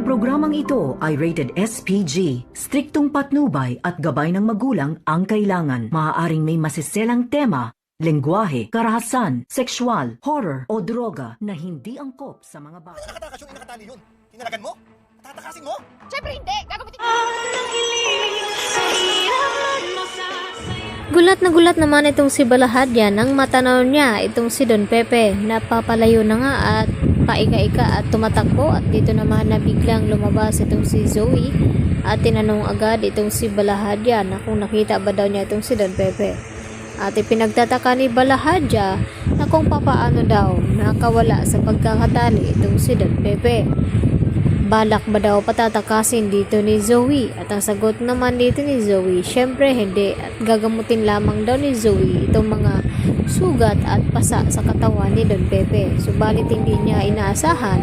Programang ito ay rated SPG. Striktong patnubay at gabay ng magulang ang kailangan. Maaaring may masiselang tema, lengguwahe, karahasan, sexual, horror o droga na hindi angkop sa mga bata. Nakatakas yung inakatali yun. Tinalagan mo? Tatakasin mo? Siyempre hindi! Gagamutin Gulat naman itong si Balahadya nang matanaw niya itong si Don Pepe. Napapalayo na nga at paika-ika at tumatakbo, at dito naman na biglang lumabas itong si Zoe at tinanong agad itong si Balahadya na kung nakita ba daw niya itong si Don Pepe. At ipinagtataka ni Balahadya na kung papaano daw nakawala sa pagkakatali itong si Don Pepe. Balak ba daw patatakasin dito ni Zoe? At ang sagot naman dito ni Zoe, syempre hindi, at gagamutin lamang daw ni Zoe itong mga sugat at pasa sa katawan ni Don Pepe. Subalit hindi niya inaasahan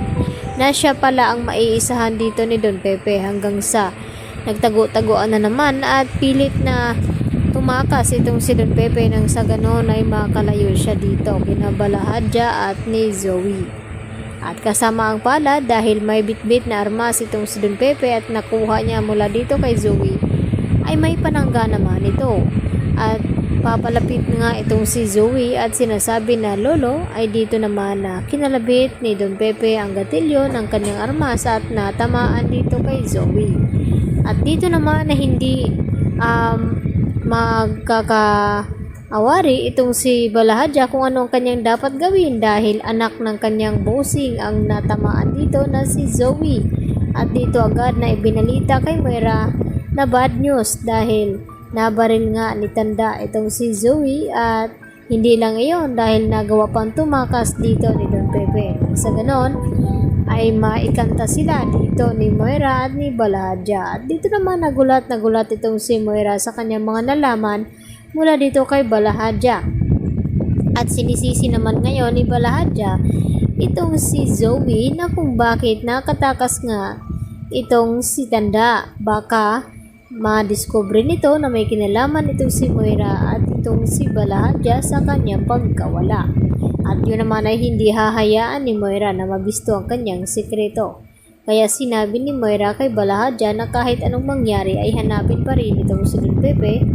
na siya pala ang maiisahan dito ni Don Pepe, hanggang sa nagtago-tagoan na naman at pilit na tumakas itong si Don Pepe nang sa ganon ay makalayo siya dito kina Balahadya at ni Zoe. At kasama ang palad, dahil may bitbit na armas itong si Don Pepe at nakuha niya mula dito kay Zoe, ay may panangga naman ito. At papalapit nga itong si Zoe at sinasabi na lolo ay dito naman na kinalabit ni Don Pepe ang gatilyo ng kanyang armas at natamaan dito kay Zoe. At dito naman na hindi magkakaawari itong si Balahadya kung ano ang kanyang dapat gawin, dahil anak ng kanyang bossing ang natamaan dito na si Zoe. At dito agad na ibinalita kay Moira na bad news, dahil nabaril nga ni Tanda itong si Zoe, at hindi lang iyon, dahil nagawa pang tumakas dito ni Don Pepe. Sa ganon ay maikanta sila dito ni Moira at ni Balahadya. At dito naman nagulat itong si Moira sa kanyang mga nalaman mula dito kay Balahadya. At sinisisi naman ngayon ni Balahadya itong si Zoe na kung bakit nakatakas nga itong si Tanda. Baka madiscover nito na may kinalaman itong si Moira at itong si Balahadya sa kanyang pagkawala. At yun naman ay hindi hahayaan ni Moira na mabisto ang kanyang sikreto. Kaya sinabi ni Moira kay Balahadya na kahit anong mangyari ay hanapin pa rin itong si Don Pepe,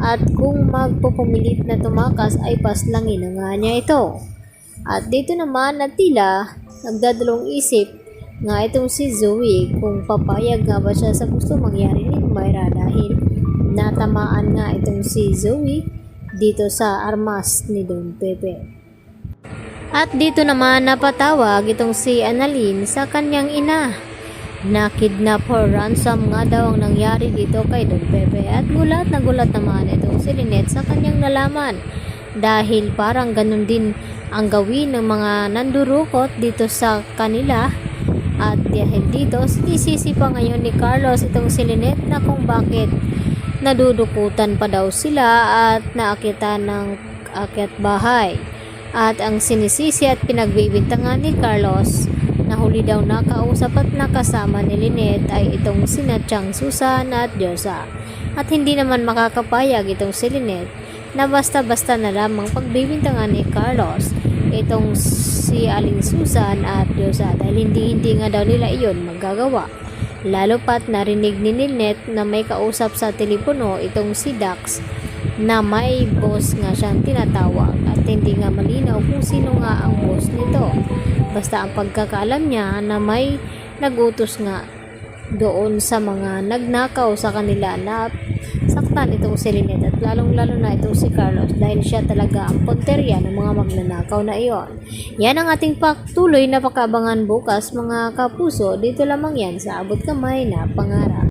at kung magpupumilit na tumakas ay paslangin na nga niya ito. At dito naman na tila nagdadalawang isip nga itong si Zoe kung papayag nga ba siya sa gusto mangyari ni Moira, dahil natamaan nga itong si Zoe dito sa armas ni Don Pepe. At dito naman napatawag itong si Annalyn sa kanyang ina na kidnap or ransom nga daw ang nangyari dito kay Don Pepe. At gulat naman itong si Lynette sa kanyang nalaman, dahil parang ganun din ang gawin ng mga nandurukot dito sa kanila. At dahil dito sinisisi pa ngayon ni Carlos itong si Lynette na kung bakit nadudukutan pa daw sila at naakitan ng akyat bahay. At ang sinisisi at pinagbibintangan ni Carlos na huli daw nakausap at nakasama ni Lynette ay itong sina Chang Susan at Diyosa. At hindi naman makakapayag itong si Lynette na basta-basta na lamang pagbibintangan ni Carlos itong si Aling Susan at Diyosa, dahil hindi nga daw nila iyon magagawa. Lalo pat narinig ni Lynette na may kausap sa telepono itong si Dax na may boss nga siyang tinatawag, at hindi nga malinaw kung sino nga ang boss nito. Basta ang pagkakaalam niya na may nagutos nga doon sa mga nagnakaw sa kanila na saktan itong si Lynette, at lalong-lalo na itong si Carlos, dahil siya talaga ang punteriya ng mga magnanakaw na iyon. Yan ang ating patuloy na pakabangan bukas mga kapuso. Dito lamang yan sa Abot Kamay na Pangarap.